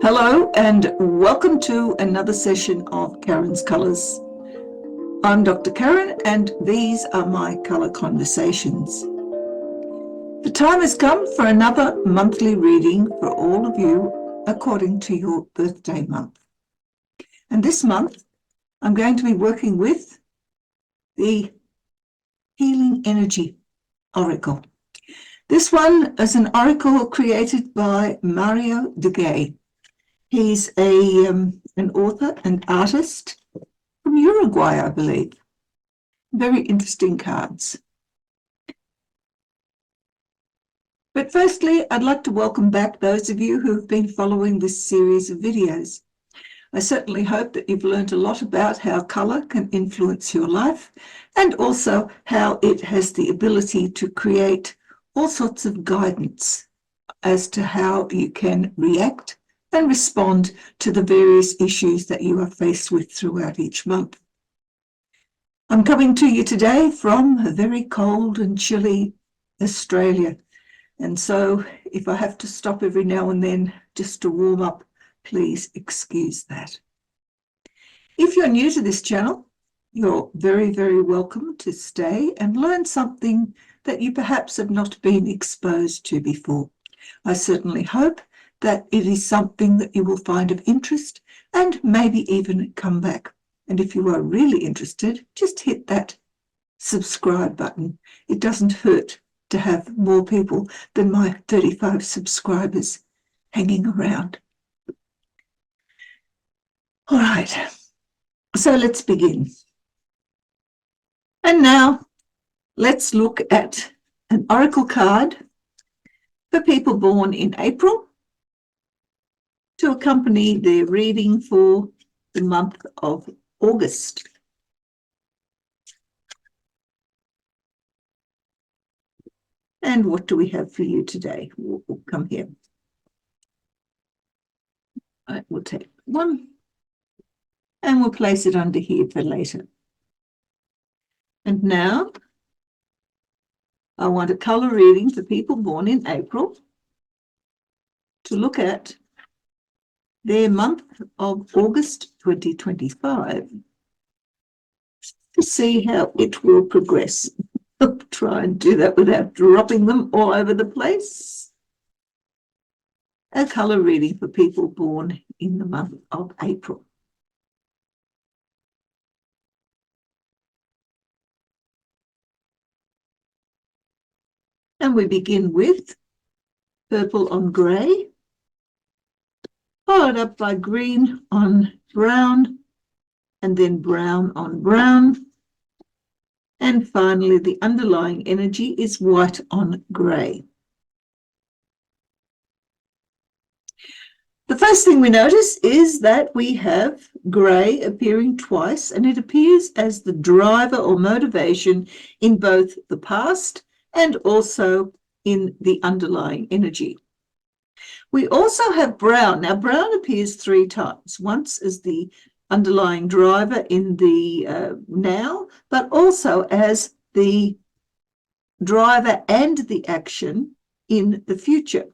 Hello and welcome to another session of Karen's Colours. I'm Dr. Karen and these are my colour conversations. The time has come for another monthly reading for all of you according to your birthday month. And this month I'm going to be working with the Healing Energy Oracle. This one is an oracle created by Mario Duguay. He's an author and artist from Uruguay, I believe. Very interesting cards. But firstly, I'd like to welcome back those of you who have been following this series of videos. I certainly hope that you've learned a lot about how colour can influence your life and also how it has the ability to create all sorts of guidance as to how you can react and respond to the various issues that you are faced with throughout each month. I'm coming to you today from a very cold and chilly Australia. And so if I have to stop every now and then just to warm up, please excuse that. If you're new to this channel, you're very, very welcome to stay and learn something that you perhaps have not been exposed to before. I certainly hope that it is something that you will find of interest and maybe even come back. And if you are really interested, just hit that subscribe button. It doesn't hurt to have more people than my 35 subscribers hanging around. All right, so let's begin. And now let's look at an oracle card for people born in April to accompany their reading for the month of August. And what do we have for you today? We'll come here. All right, we'll take one and we'll place it under here for later. And now I want a colour reading for people born in April to look at their month of August 2025 to see how it will progress. I'll try and do that without dropping them all over the place. A colour reading for people born in the month of April. And we begin with purple on grey, followed up by green on brown, and then brown on brown. And finally, the underlying energy is white on grey. The first thing we notice is that we have grey appearing twice, and it appears as the driver or motivation in both the past and also in the underlying energy. We also have brown. Now, brown appears 3 times, once as the underlying driver in the now, but also as the driver and the action in the future.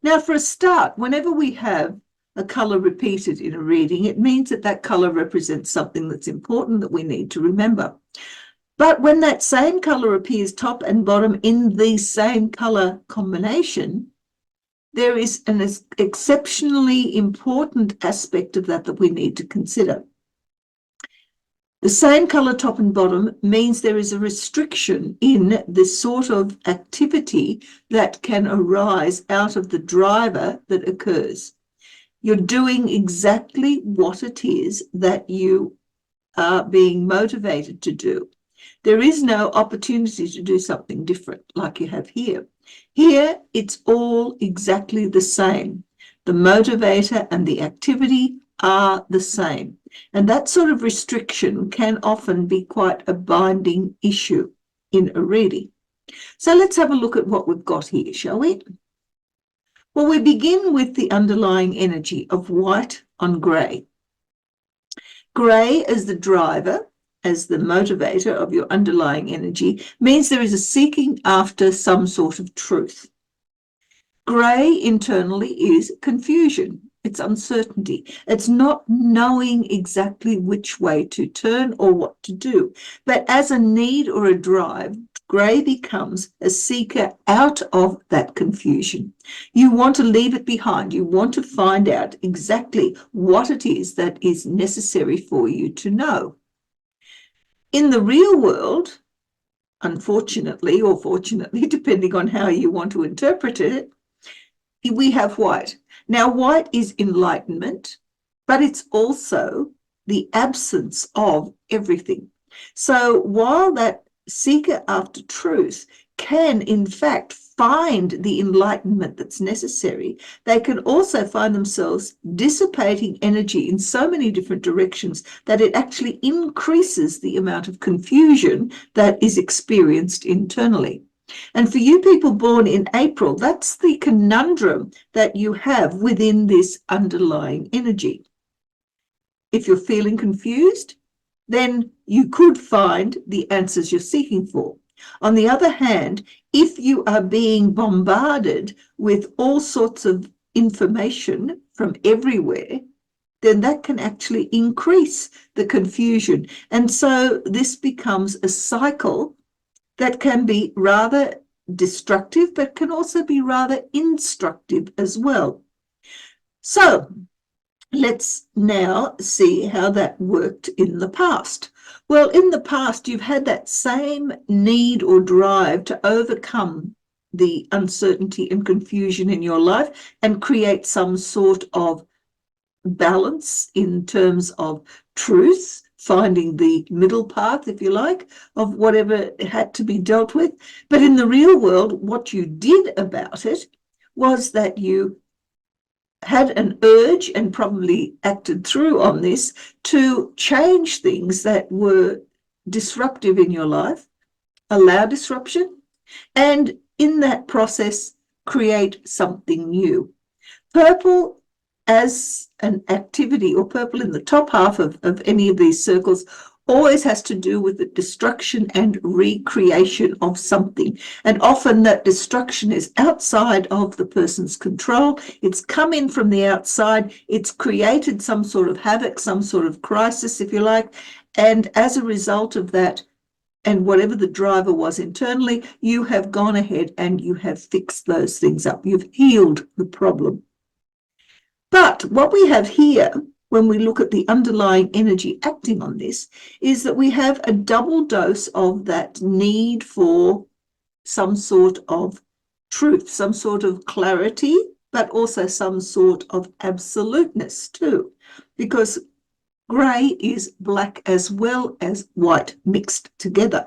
Now, for a start, whenever we have a colour repeated in a reading, it means that that colour represents something that's important that we need to remember. But when that same colour appears top and bottom in the same colour combination, there is an exceptionally important aspect of that we need to consider. The same colour top and bottom means there is a restriction in the sort of activity that can arise out of the driver that occurs. You're doing exactly what it is that you are being motivated to do. There is no opportunity to do something different like you have here. Here, it's all exactly the same. The motivator and the activity are the same. And that sort of restriction can often be quite a binding issue in a reading. So let's have a look at what we've got here, shall we? Well, we begin with the underlying energy of white on grey. Grey as the driver, as the motivator of your underlying energy, means there is a seeking after some sort of truth. Grey internally is confusion. It's uncertainty. It's not knowing exactly which way to turn or what to do. But as a need or a drive, grey becomes a seeker out of that confusion. You want to leave it behind. You want to find out exactly what it is that is necessary for you to know. In the real world, unfortunately or fortunately, depending on how you want to interpret it, we have white. Now, white is enlightenment, but it's also the absence of everything. So while that seeker after truth can, in fact, find the enlightenment that's necessary, they can also find themselves dissipating energy in so many different directions that it actually increases the amount of confusion that is experienced internally. And for you people born in April, that's the conundrum that you have within this underlying energy. If you're feeling confused, then you could find the answers you're seeking for. On the other hand, if you are being bombarded with all sorts of information from everywhere, then that can actually increase the confusion. And so this becomes a cycle that can be rather destructive, but can also be rather instructive as well. So let's now see how that worked in the past. Well, in the past, you've had that same need or drive to overcome the uncertainty and confusion in your life and create some sort of balance in terms of truth, finding the middle path, if you like, of whatever had to be dealt with. But in the real world, what you did about it was that you had an urge and probably acted through on this to change things that were disruptive in your life, allow disruption, and in that process, create something new. Purple as an activity, or purple in the top half of any of these circles, always has to do with the destruction and recreation of something. And often that destruction is outside of the person's control. It's come in from the outside. It's created some sort of havoc, some sort of crisis, if you like. And as a result of that, and whatever the driver was internally, you have gone ahead and you have fixed those things up. You've healed the problem. But what we have here, when we look at the underlying energy acting on this, is that we have a double dose of that need for some sort of truth, some sort of clarity, but also some sort of absoluteness too, because grey is black as well as white mixed together.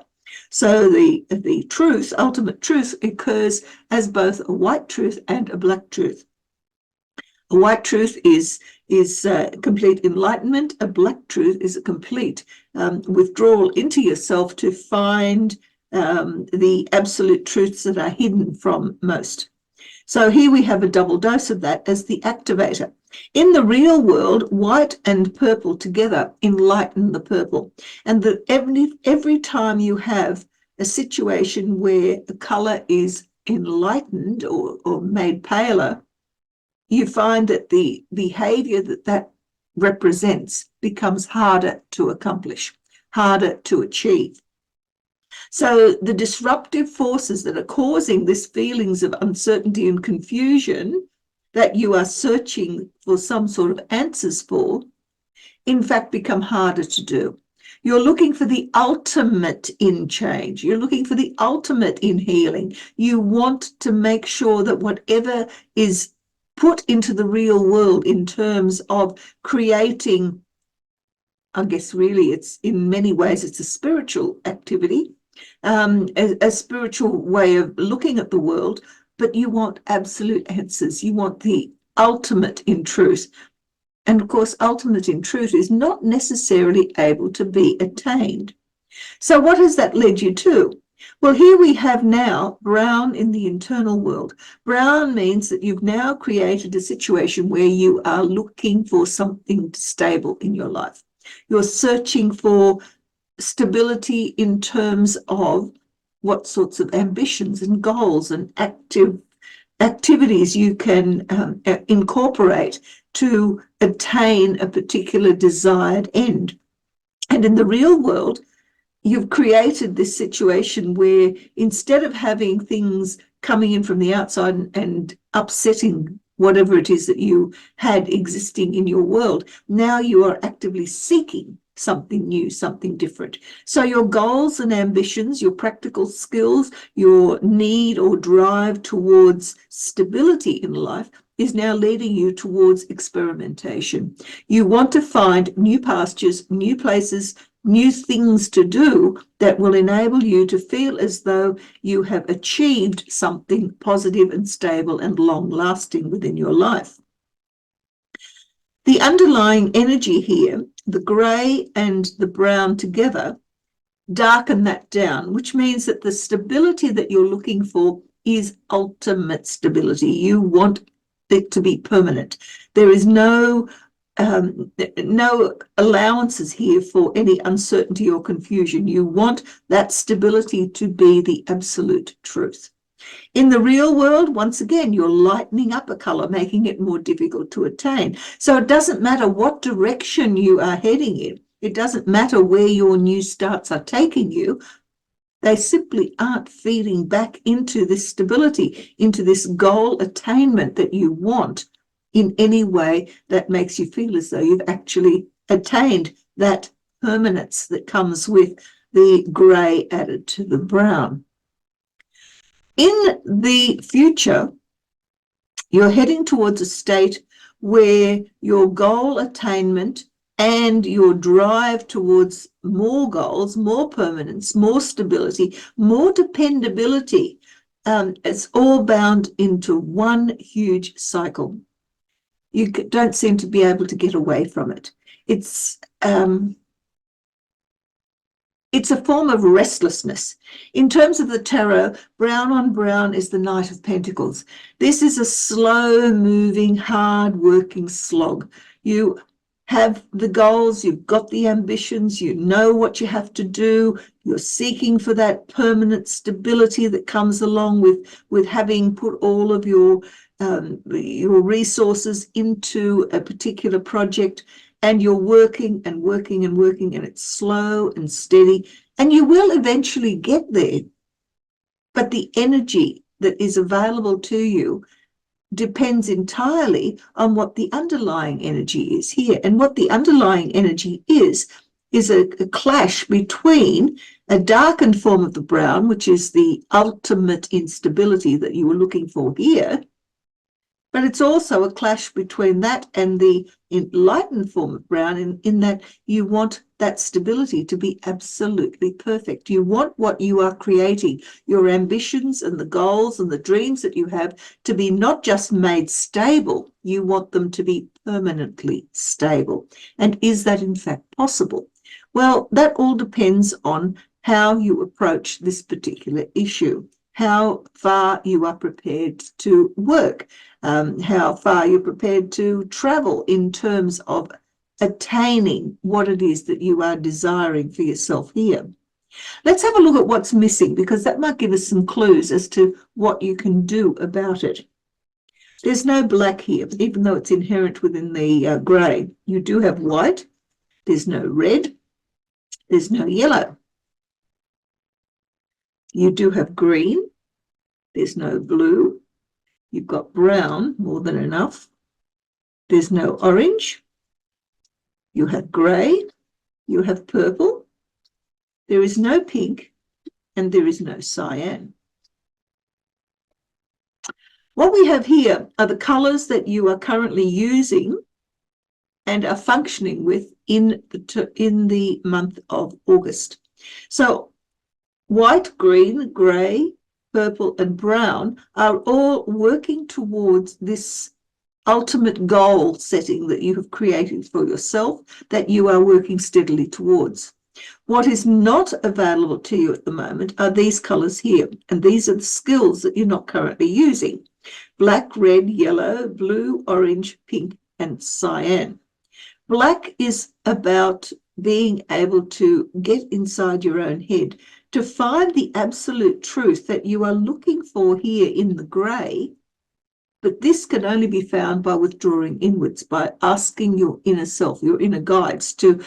So the truth, ultimate truth, occurs as both a white truth and a black truth. A white truth is complete enlightenment. A black truth is a complete withdrawal into yourself to find the absolute truths that are hidden from most. So here we have a double dose of that as the activator. In the real world, white and purple together enlighten the purple. And every time you have a situation where the color is enlightened or made paler, you find that the behavior that represents becomes harder to accomplish, harder to achieve. So the disruptive forces that are causing these feelings of uncertainty and confusion that you are searching for some sort of answers for, in fact, become harder to do. You're looking for the ultimate in change. You're looking for the ultimate in healing. You want to make sure that whatever is put into the real world in terms of creating, I guess really it's in many ways it's a spiritual activity, a spiritual way of looking at the world, but you want absolute answers. You want the ultimate in truth. And of course, ultimate in truth is not necessarily able to be attained. So what has that led you to? Well, here we have now brown in the internal world. Brown means that you've now created a situation where you are looking for something stable in your life. You're searching for stability in terms of what sorts of ambitions and goals and active activities you can incorporate to attain a particular desired end. And in the real world, you've created this situation where instead of having things coming in from the outside and upsetting whatever it is that you had existing in your world, now you are actively seeking something new, something different. So your goals and ambitions, your practical skills, your need or drive towards stability in life is now leading you towards experimentation. You want to find new pastures, new places, new things to do that will enable you to feel as though you have achieved something positive and stable and long-lasting within your life. The underlying energy here, the grey and the brown together, darken that down, which means that the stability that you're looking for is ultimate stability. You want it to be permanent. There is no allowances here for any uncertainty or confusion. You want that stability to be the absolute truth. In the real world, once again, you're lightening up a color, making it more difficult to attain. So it doesn't matter what direction you are heading in. It doesn't matter where your new starts are taking you. They simply aren't feeding back into this stability, into this goal attainment that you want in any way that makes you feel as though you've actually attained that permanence that comes with the grey added to the brown. In the future, you're heading towards a state where your goal attainment and your drive towards more goals, more permanence, more stability, more dependability, it's all bound into one huge cycle. You don't seem to be able to get away from it. It's a form of restlessness. In terms of the tarot, brown on brown is the Knight of Pentacles. This is a slow-moving, hard-working slog. You have the goals, you've got the ambitions, you know what you have to do, you're seeking for that permanent stability that comes along with having put all of your resources into a particular project, and you're working and working and working, and it's slow and steady, and you will eventually get there. But the energy that is available to you depends entirely on what the underlying energy is here. And what the underlying energy is a clash between a darkened form of the brown, which is the ultimate instability that you were looking for here, but it's also a clash between that and the enlightened form of brown in that you want that stability to be absolutely perfect. You want what you are creating, your ambitions and the goals and the dreams that you have, to be not just made stable, you want them to be permanently stable. And is that in fact possible? Well, that all depends on how you approach this particular issue, how far you are prepared to work, how far you're prepared to travel in terms of attaining what it is that you are desiring for yourself here. Let's have a look at what's missing, because that might give us some clues as to what you can do about it. There's no black here, even though it's inherent within the grey. You do have white. There's no red. There's no yellow. You do have green. There's no blue. You've got brown, more than enough. There's no orange. You have grey. You have purple. There is no pink, and there is no cyan. What we have here are the colours that you are currently using and are functioning with in the month of August. So white, green, grey, purple and brown are all working towards this ultimate goal setting that you have created for yourself, that you are working steadily towards. What is not available to you at the moment are these colours here, and these are the skills that you're not currently using: black, red, yellow, blue, orange, pink and cyan. Black is about being able to get inside your own head, to find the absolute truth that you are looking for here in the grey, But this can only be found by withdrawing inwards, by asking your inner self, your inner guides, to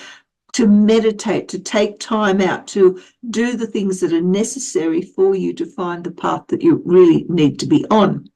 meditate, to take time out, to do the things that are necessary for you to find the path that you really need to be on.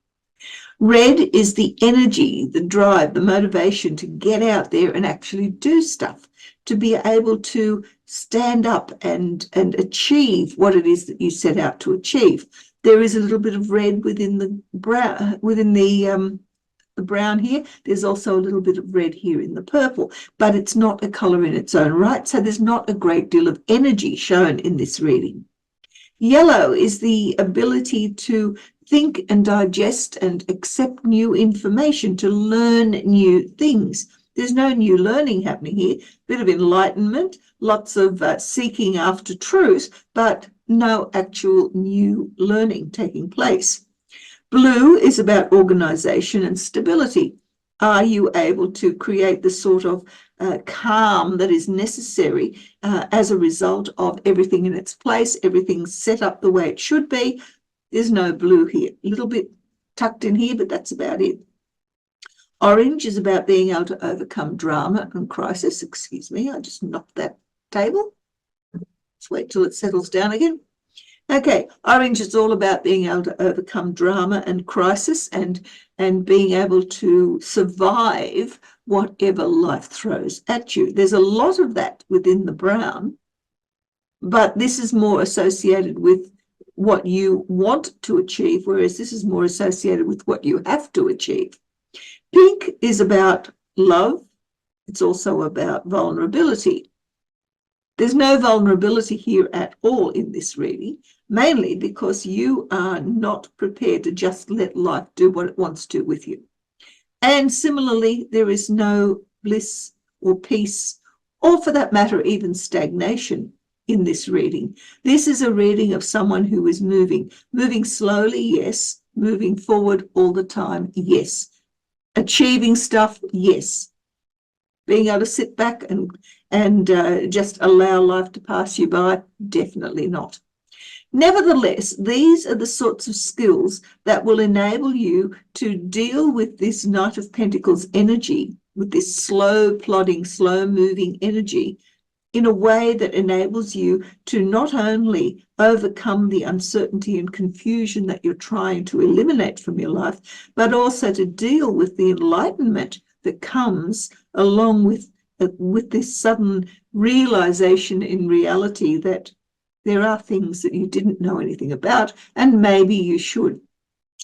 Red is the energy, the drive, the motivation to get out there and actually do stuff, to be able to stand up and achieve what it is that you set out to achieve. There is a little bit of red within the brown, the brown here. There's also a little bit of red here in the purple, but it's not a color in its own right. So there's not a great deal of energy shown in this reading. Yellow is the ability to think and digest and accept new information, to learn new things. There's no new learning happening here. A bit of enlightenment, lots of seeking after truth, but no actual new learning taking place. Blue is about organization and stability. Are you able to create the sort of calm that is necessary as a result of everything in its place, everything set up the way it should be? There's no blue here. A little bit tucked in here, but that's about it. Orange is about being able to overcome drama and crisis. Excuse me, I just knocked that table. Let's wait till it settles down again. Okay, orange is all about being able to overcome drama and crisis and being able to survive whatever life throws at you. There's a lot of that within the brown, but this is more associated with what you want to achieve, whereas this is more associated with what you have to achieve. Pink is about love. It's also about vulnerability. There's no vulnerability here at all in this reading, mainly because you are not prepared to just let life do what it wants to with you. And similarly, there is no bliss or peace, or for that matter, even stagnation in this reading. This is a reading of someone who is moving slowly, yes, moving forward all the time, yes, achieving stuff, yes, being able to sit back and just allow life to pass you by, definitely not. Nevertheless, these are the sorts of skills that will enable you to deal with this Knight of Pentacles energy, with this slow plodding, slow moving energy, in a way that enables you to not only overcome the uncertainty and confusion that you're trying to eliminate from your life, but also to deal with the enlightenment that comes along with this sudden realization in reality that there are things that you didn't know anything about, and maybe you should.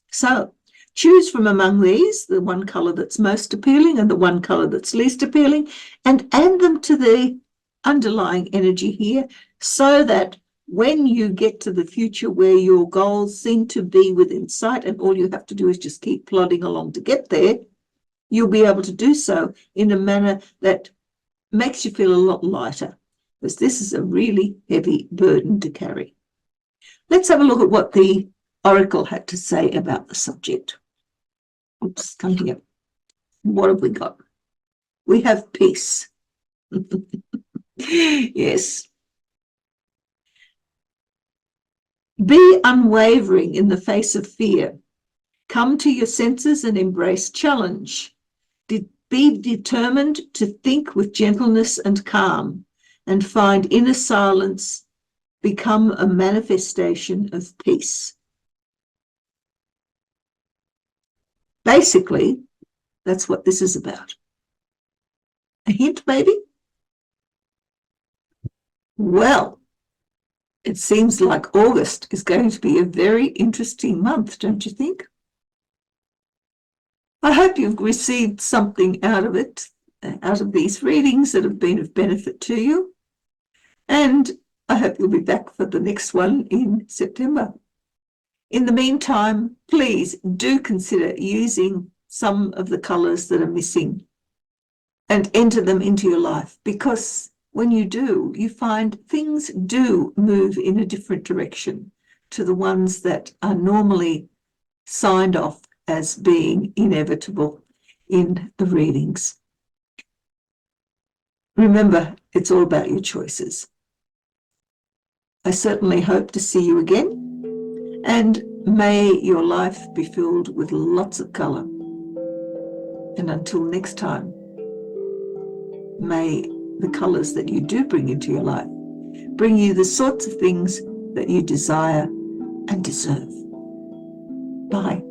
So choose from among these the one color that's most appealing and the one color that's least appealing, and add them to the underlying energy here, so that when you get to the future where your goals seem to be within sight and all you have to do is just keep plodding along to get there, you'll be able to do so in a manner that makes you feel a lot lighter, because this is a really heavy burden to carry. Let's have a look at what the Oracle had to say about the subject. Oops, come here. What have we got? We have peace. Yes. Be unwavering in the face of fear. Come to your senses and embrace challenge. Be determined to think with gentleness and calm, and find inner silence become a manifestation of peace. Basically, that's what this is about. A hint, maybe? Well, it seems like August is going to be a very interesting month, don't you think? I hope you've received something out of it, out of these readings that have been of benefit to you. And I hope you'll be back for the next one in September. In the meantime, please do consider using some of the colours that are missing and enter them into your life, because when you do, you find things do move in a different direction to the ones that are normally signed off as being inevitable in the readings. Remember, it's all about your choices. I certainly hope to see you again, and May your life be filled with lots of colour. And until next time, may the colours that you do bring into your life bring you the sorts of things that you desire and deserve. Bye.